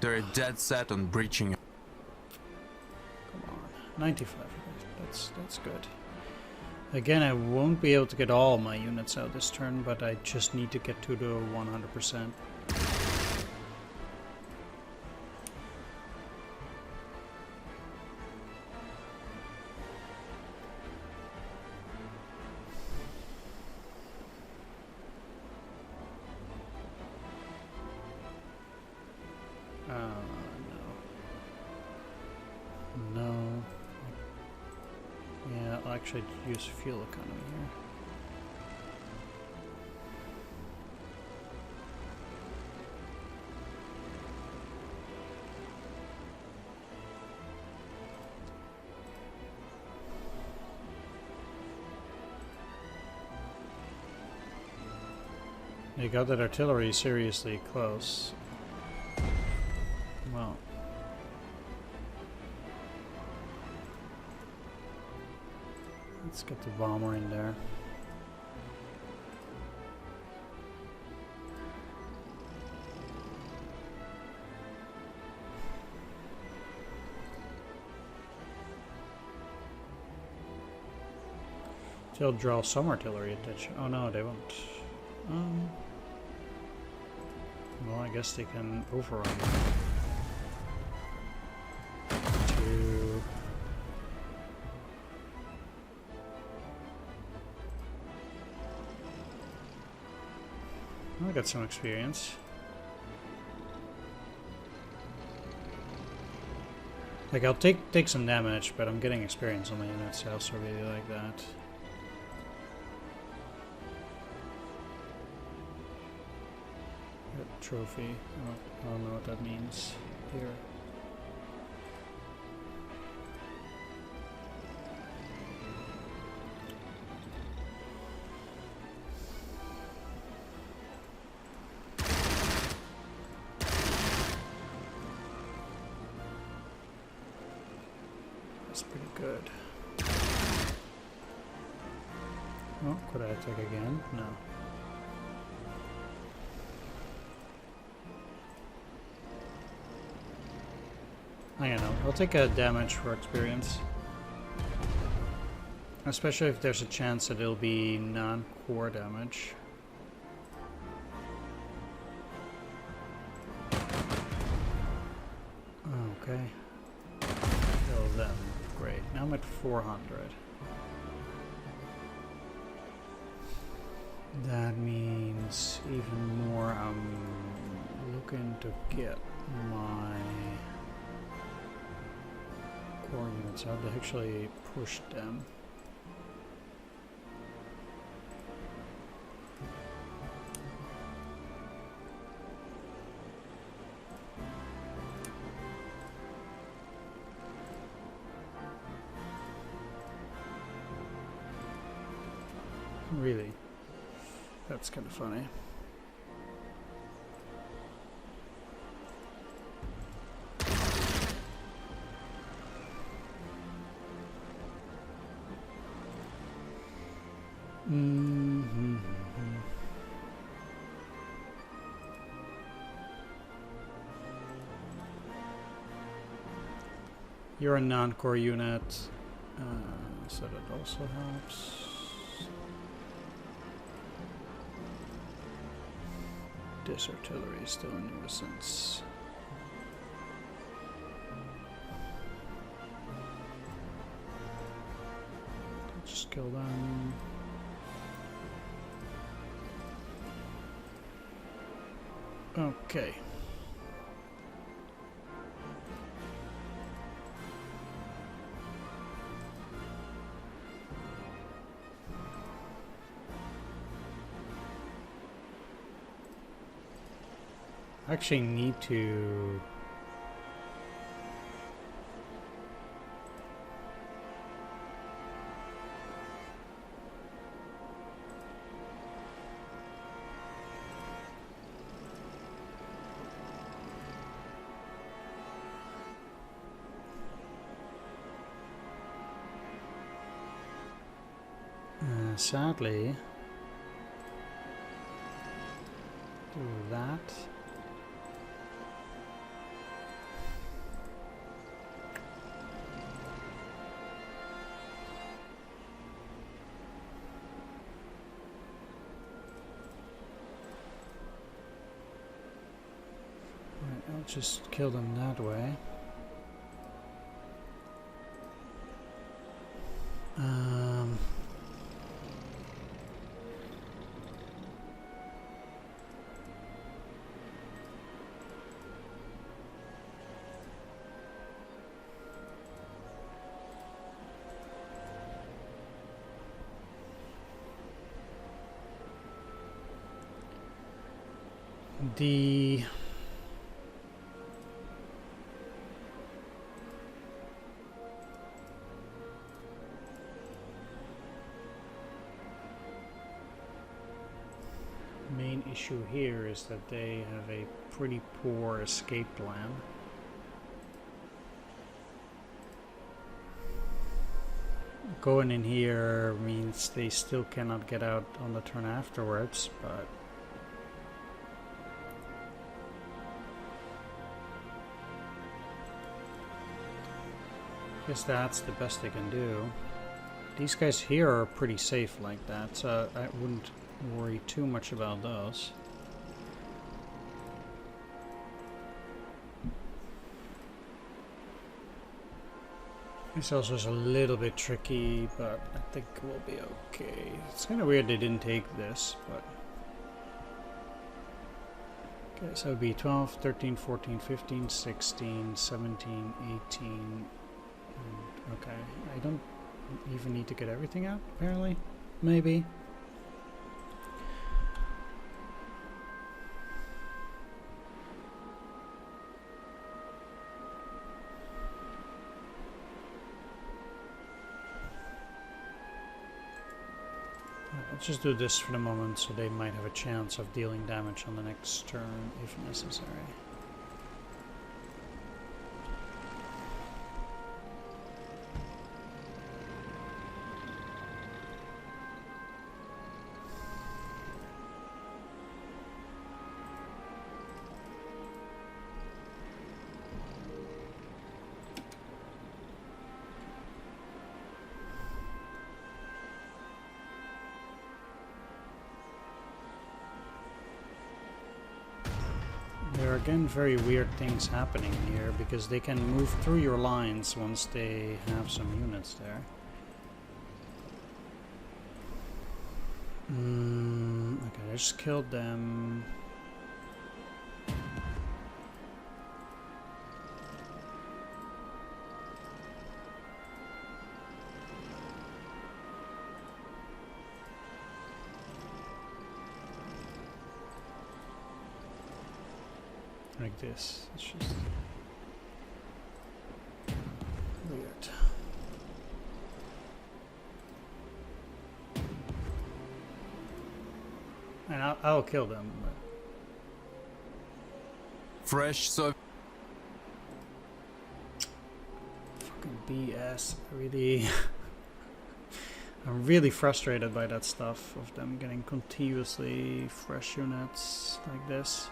They're dead set on breaching. Come on, 95. That's good. Again, I won't be able to get all my units out this turn, but I just need to get to the 100%. Actually use fuel economy here. They got that artillery seriously close. Well. Let's get the bomber in there. They'll draw some artillery attention. Oh no, they won't. Well, I guess they can overrun. I got some experience. Like, I'll take some damage, but I'm getting experience on my units. I also really like that. Trophy. I don't know what that means here. Good. Oh, could I attack again? No. I don't know. I'll take a damage for experience. Especially if there's a chance that it'll be non-core damage. Okay. Kill them. Great. Now I'm at 400. That means even more. I'm looking to get my core units out to actually push them. Really? That's kind of funny. You're a non-core unit, so that also helps. This artillery is still a nuisance. Just kill them. Okay. I actually need to sadly do that. just kill them that way. The main issue here is that they have a pretty poor escape plan. Going in here means they still cannot get out on the turn afterwards, but I guess that's the best they can do. These guys here are pretty safe like that, so I wouldn't worry too much about those. This also is a little bit tricky, but I think we'll be okay. It's kind of weird they didn't take this, but... Okay, so it would be 12, 13, 14, 15, 16, 17, 18... Okay, I don't even need to get everything out, apparently. Maybe. Let's just do this for the moment, so they might have a chance of dealing damage on the next turn, if necessary. There are again very weird things happening here because they can move through your lines once they have some units there. Okay, I just killed them. Like this. It's just weird. And I'll kill them. But Fresh, so fucking BS. Really. I'm really frustrated by that stuff of them getting continuously fresh units like this.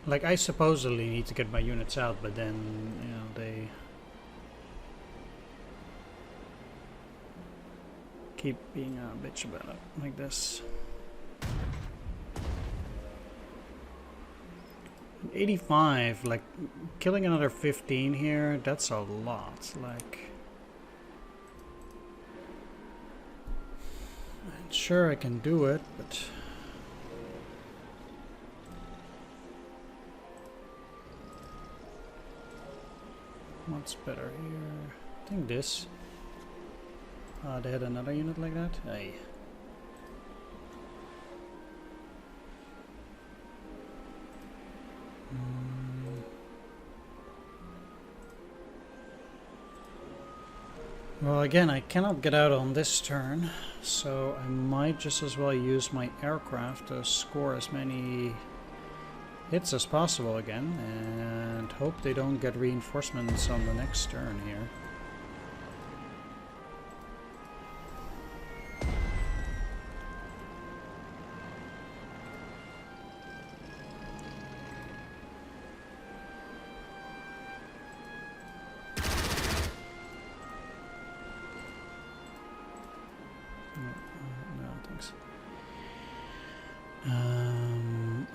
Like, I supposedly need to get my units out, but then, you know, they keep being a bitch about it, like this. 85, like, killing another 15 here, that's a lot, like... Sure, I can do it, but... What's better here? I think this. They had another unit like that? Aye. Well, again, I cannot get out on this turn, so I might just as well use my aircraft to score as many hits as possible again, and hope they don't get reinforcements on the next turn here.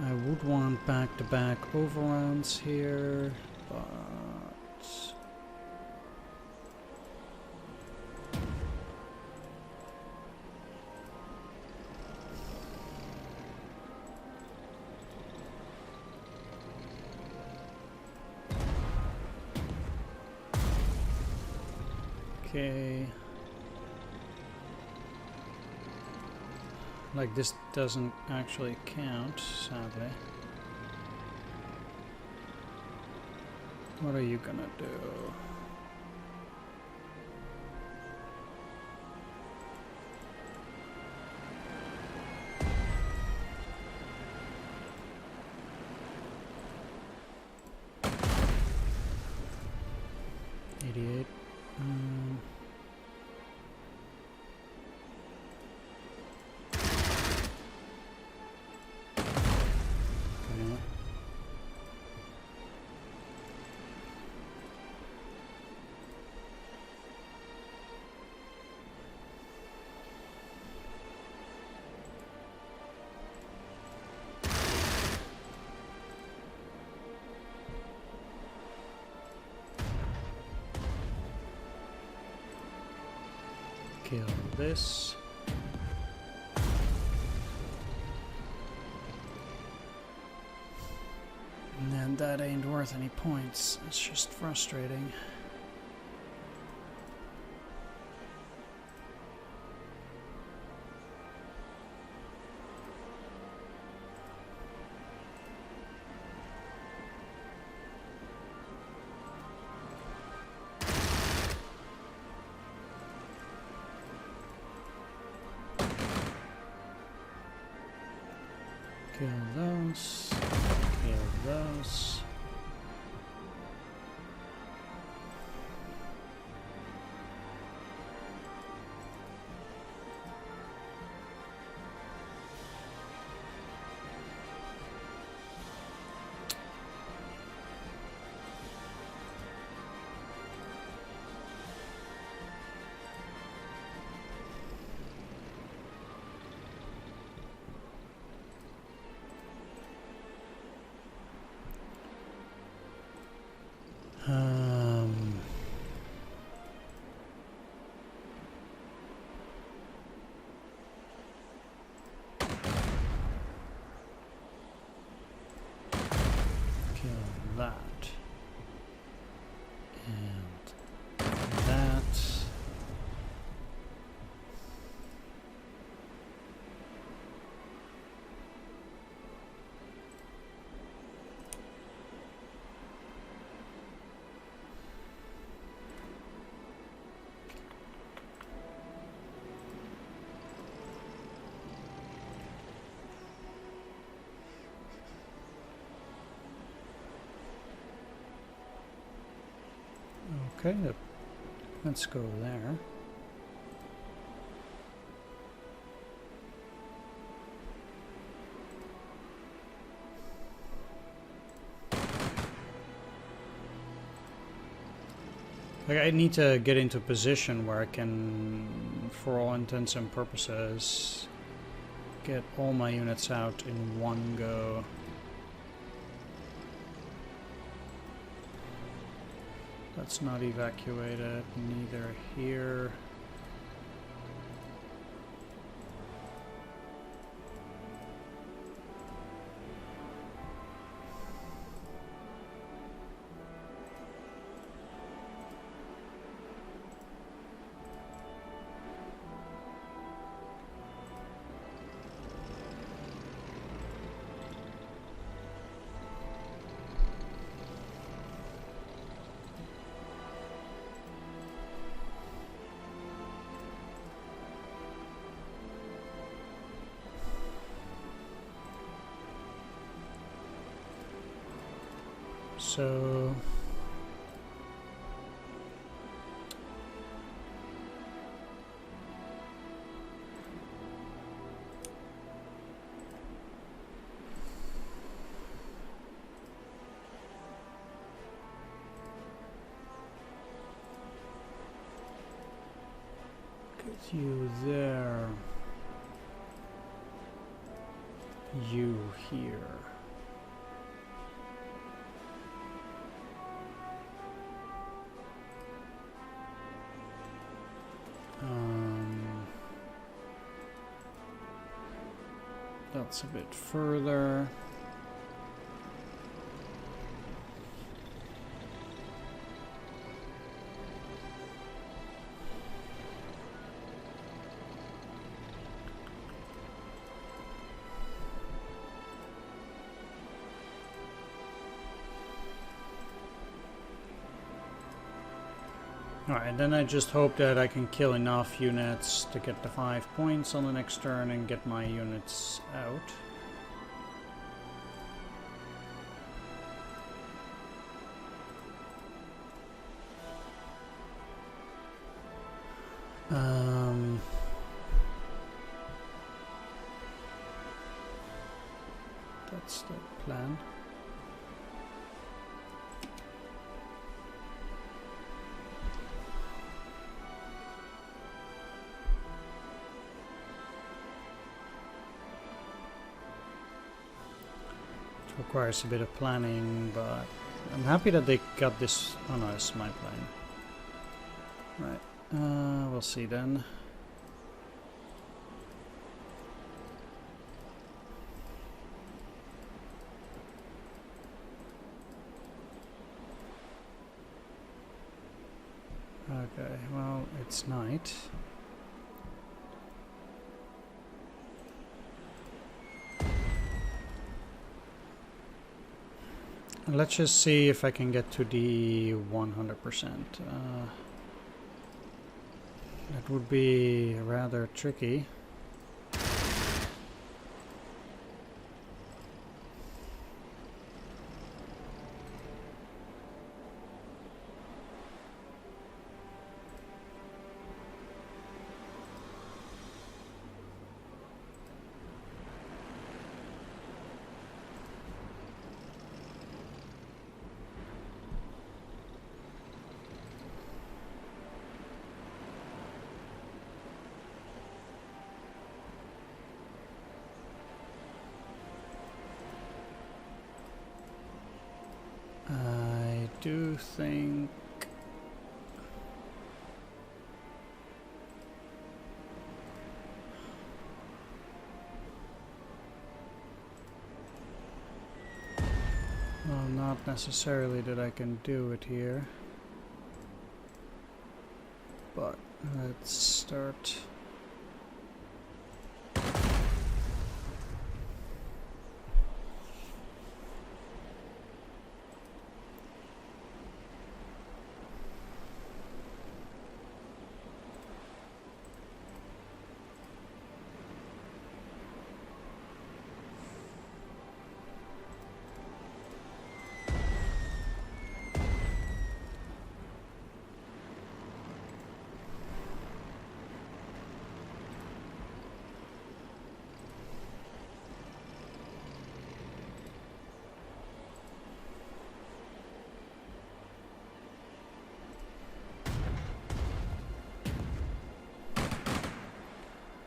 I would want back-to-back overruns here, but okay. Like, this doesn't actually count, sadly. What are you gonna do? Kill this. And then that ain't worth any points. It's just frustrating. Kill those. Kill those. Kill that. And that. Okay, let's go there. Like, I need to get into a position where I can, for all intents and purposes, get all my units out in one go. That's not evacuated, neither here. so get you there, you here. That's a bit further. Alright, then I just hope that I can kill enough units to get the 5 points on the next turn and get my units out. That's the plan. Requires a bit of planning, but I'm happy that they got this. Oh no, it's my plan. Right, we'll see then. Okay, well, it's night. Let's just see if I can get to the 100%. That would be rather tricky. I do think well, not necessarily that I can do it here, but let's start.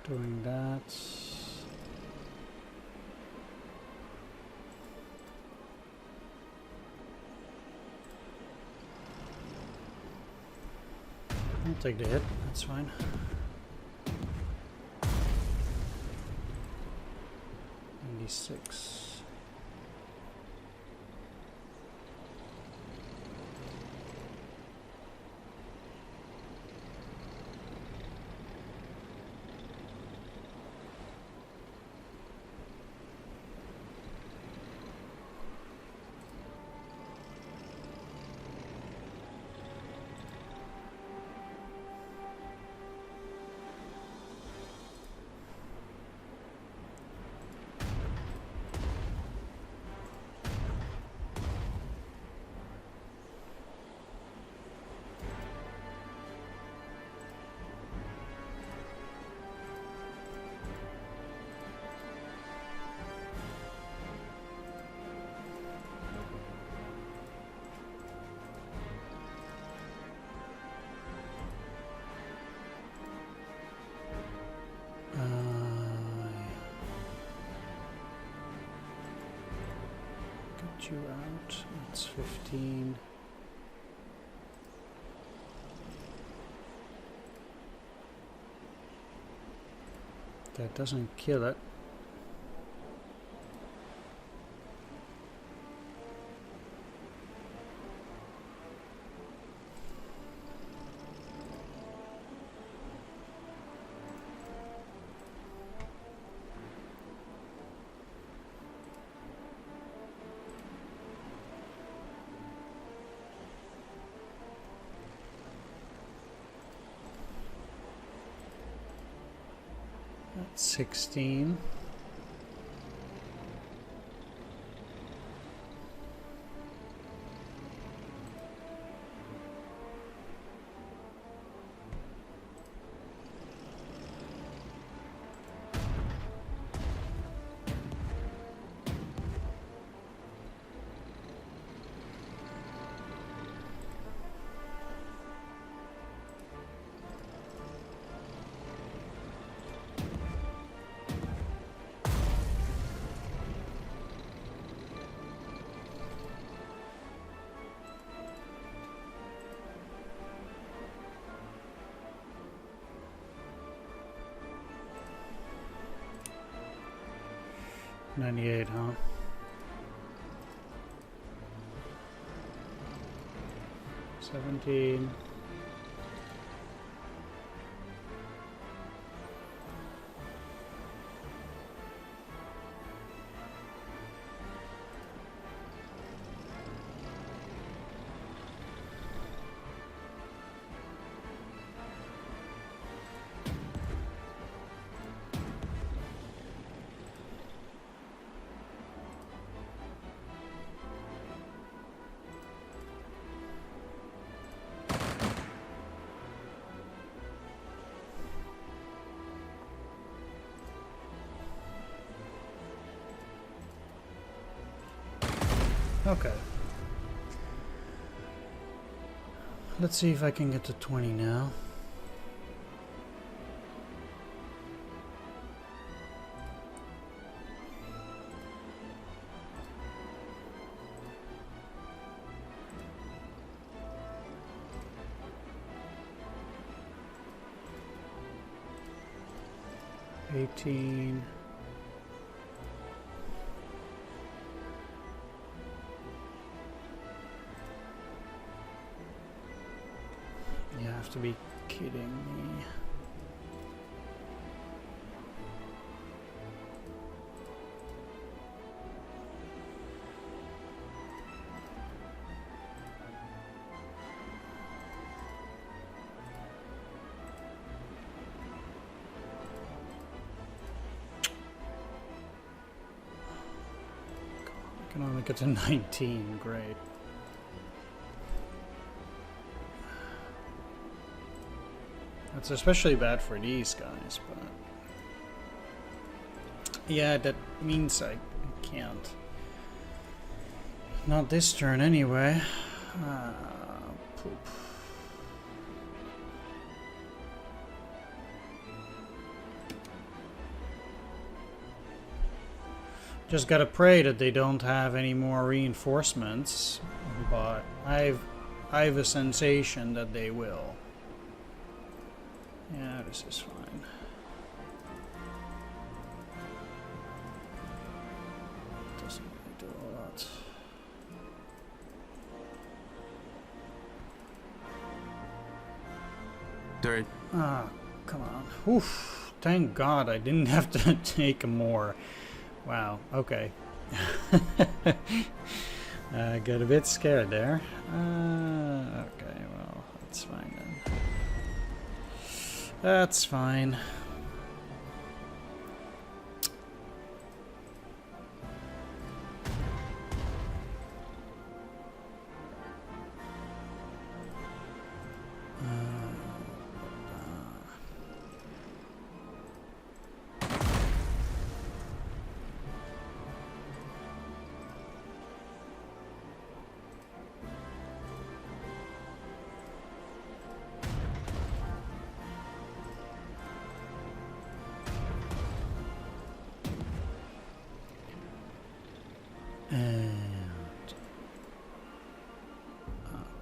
Doing that. I'll take the hit, that's fine. $96. get you out. That's 15. That doesn't kill it. That's 16. $98, huh? $17. Okay. Let's see if I can get to 20 now. $18. You have to be kidding me. I can only get to 19, great. That's especially bad for these guys, but yeah, that means I can't. Not this turn anyway. Poop. Just gotta pray that they don't have any more reinforcements, but I have a sensation that they will. Yeah, this is fine. Doesn't really do a lot. Third. Ah, come on. Oof. Thank God I didn't have to take more. Wow, okay. I got a bit scared there. Okay, well, that's fine then. That's fine.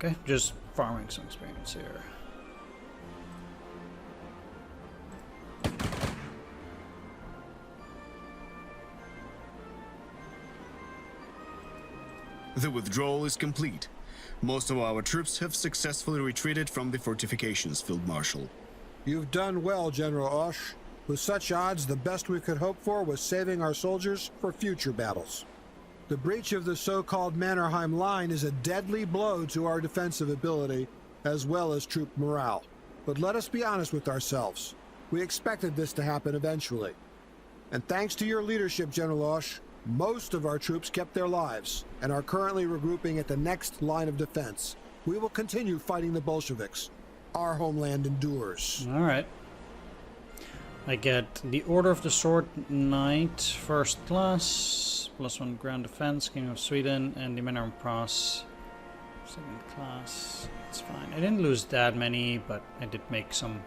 Okay, just farming some experience here. The withdrawal is complete. Most of our troops have successfully retreated from the fortifications, Field Marshal. You've done well, General Osh. With such odds, the best we could hope for was saving our soldiers for future battles. The breach of the so-called Mannerheim line is a deadly blow to our defensive ability, as well as troop morale. But let us be honest with ourselves. We expected this to happen eventually. And thanks to your leadership, General Osh, most of our troops kept their lives and are currently regrouping at the next line of defense. We will continue fighting the Bolsheviks. Our homeland endures. Alright. I get the Order of the Sword Knight, first class, +1 ground defense, King of Sweden, and the Mannerheim Cross, second class. It's fine. I didn't lose that many, but I did make some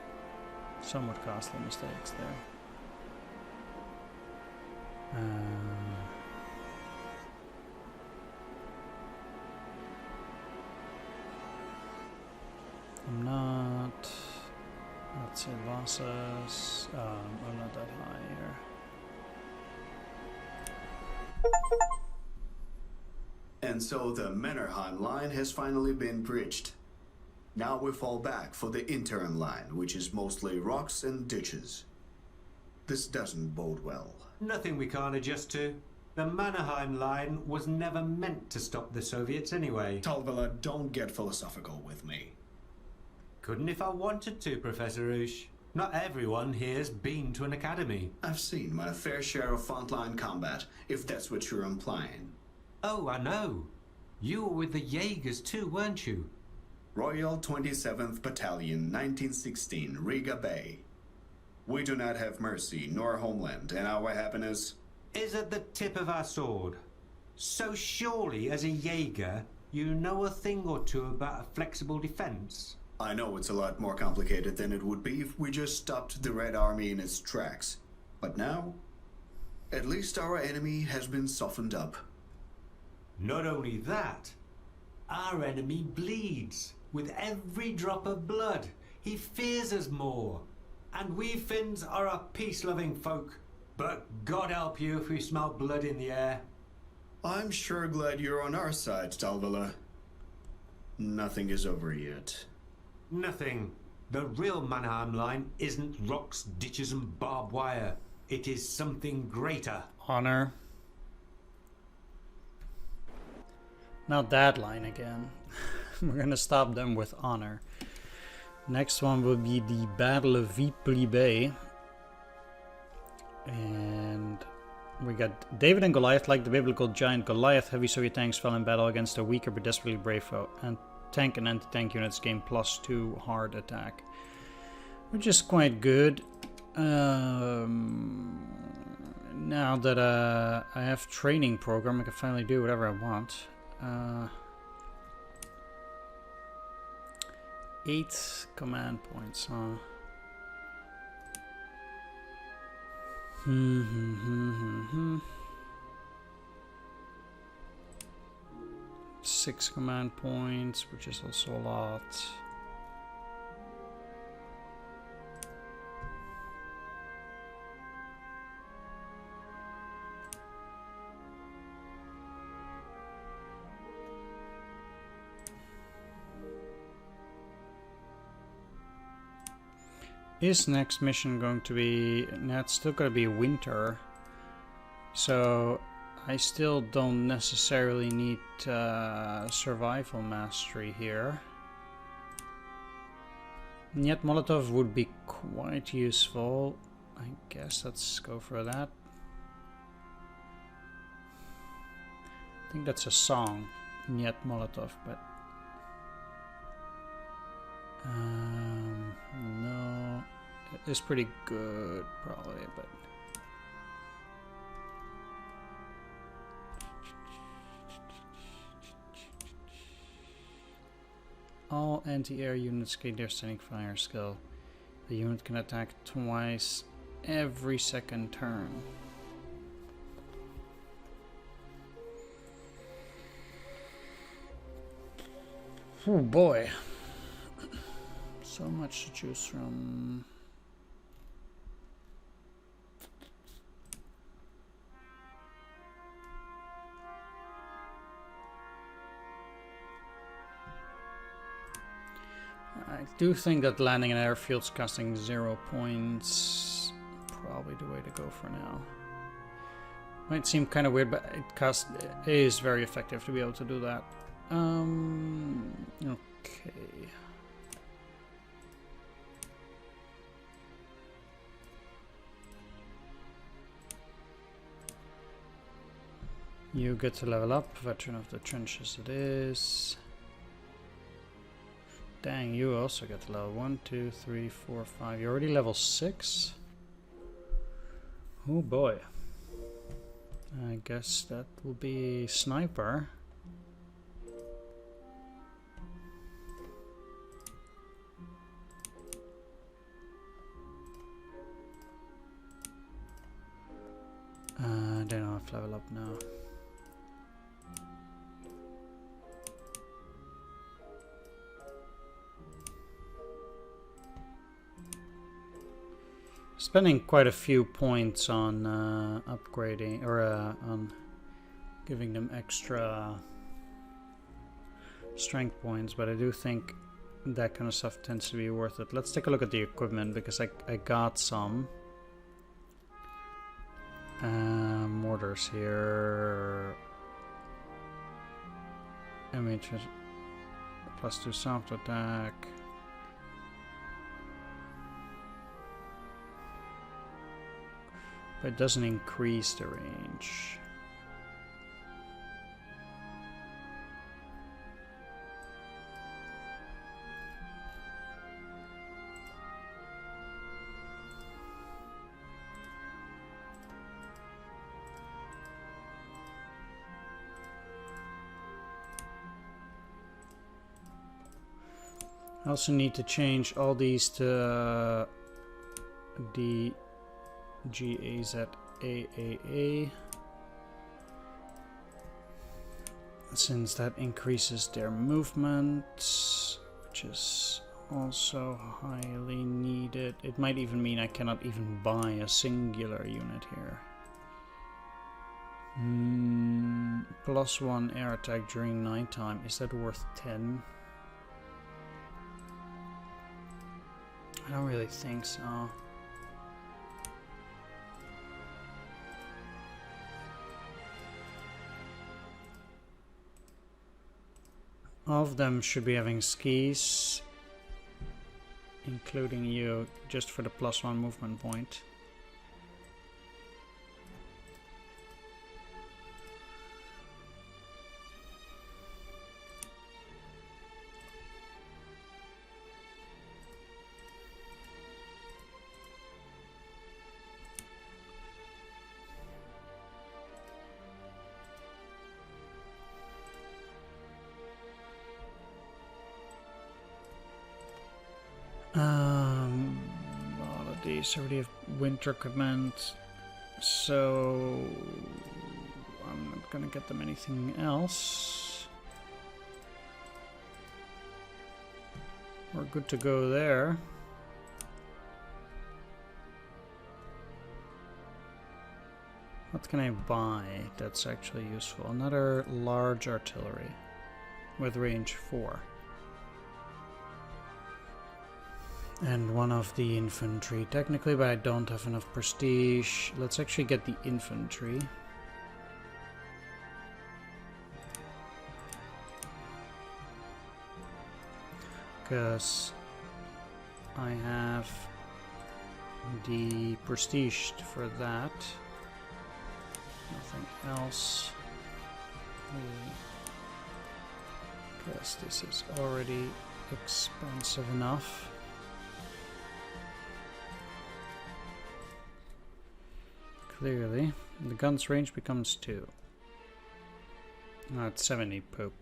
somewhat costly mistakes there. I'm not. Let's say losses. I'm not that high here. And so the Mannerheim line has finally been breached. Now we fall back for the interim line, which is mostly rocks and ditches. This doesn't bode well. Nothing we can't adjust to. The Mannerheim line was never meant to stop the Soviets anyway. Talvela, don't get philosophical with me. Couldn't if I wanted to, Professor Roosh. Not everyone here's been to an academy. I've seen my fair share of frontline combat, if that's what you're implying. Oh, I know. You were with the Jaegers too, weren't you? Royal 27th Battalion, 1916, Riga Bay. We do not have mercy, nor homeland, and our happiness is at the tip of our sword. So surely, as a Jaeger, you know a thing or two about a flexible defense. I know it's a lot more complicated than it would be if we just stopped the Red Army in its tracks. But now, at least our enemy has been softened up. Not only that, our enemy bleeds. With every drop of blood, he fears us more. And we Finns are a peace-loving folk. But God help you if we smell blood in the air. I'm sure glad you're on our side, Talvela. Nothing is over yet. Nothing. The real Mannerheim line isn't rocks, ditches and barbed wire. It is something greater. Honor. Not that line again. We're gonna stop them with honor. Next one will be the Battle of WWII. And we got David and Goliath. Like the biblical giant Goliath, heavy Soviet tanks fell in battle against a weaker but desperately brave foe. And tank and anti-tank units gain +2 hard attack, which is quite good. Now that I have training program, I can finally do whatever I want. 8 command points, huh? 6 command points, which is also a lot. Is next mission going to be... No, it's still going to be winter. So I still don't necessarily need survival mastery here. And yet Molotov would be quite useful. I guess let's go for that. I think that's a song, Niet Molotov, but... no, it's pretty good probably, but all anti-air units gain their standing fire skill. The unit can attack twice every second turn. Oh boy. So much to choose from. I do think that landing in airfields costing 0 points probably the way to go for now. Might seem kind of weird, but it is very effective to be able to do that. Okay. You get to level up, veteran of the trenches it is. Dang, you also get to level 1, 2, 3, 4, 5. You're already level 6? Oh boy. I guess that will be sniper. I don't know if level up now. Spending quite a few points on upgrading or on giving them extra strength points, but I do think that kind of stuff tends to be worth it. Let's take a look at the equipment because I got some mortars here. I mean, +2 soft attack. But it doesn't increase the range. I also need to change all these to the GAZAAA, since that increases their movement, which is also highly needed. It might even mean I cannot even buy a singular unit here. +1 air attack during nighttime. Is that worth 10? I don't really think so. All of them should be having skis, including you, just for the +1 movement point. All of these already have winter command, so I'm not gonna get them anything else. We're good to go there. What can I buy that's actually useful? Another large artillery with range 4. And one of the infantry, technically, but I don't have enough prestige. Let's actually get the infantry. Because I have the prestige for that. Nothing else. Because this is already expensive enough. Clearly, the gun's range becomes 2. Oh, it's 70 poop.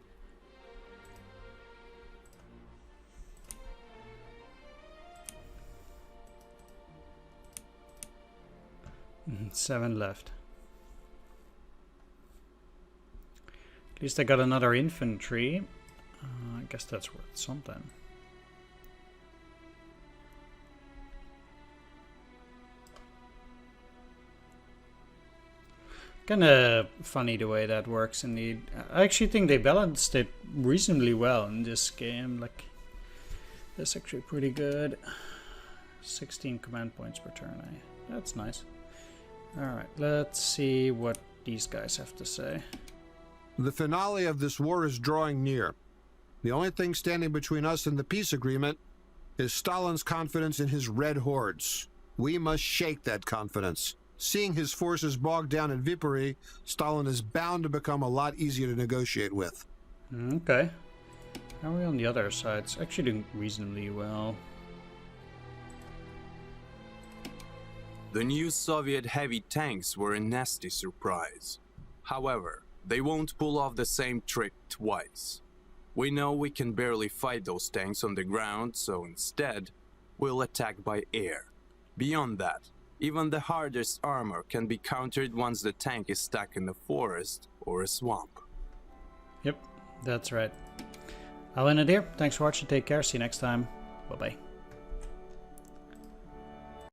Seven left. At least I got another infantry. I guess that's worth something. Kinda funny the way that works indeed. I actually think they balanced it reasonably well in this game. Like, that's actually pretty good. 16 command points per turn. That's nice. Alright, let's see what these guys have to say. The finale of this war is drawing near. The only thing standing between us and the peace agreement is Stalin's confidence in his red hordes. We must shake that confidence. Seeing his forces bogged down in Viipuri, Stalin is bound to become a lot easier to negotiate with. Okay. How are we on the other side? It's actually doing reasonably well. The new Soviet heavy tanks were a nasty surprise. However, they won't pull off the same trick twice. We know we can barely fight those tanks on the ground, so instead, we'll attack by air. Beyond that, even the hardest armor can be countered once the tank is stuck in a forest or a swamp. Yep, that's right. I'll end it here. Thanks for watching. Take care. See you next time. Bye-bye.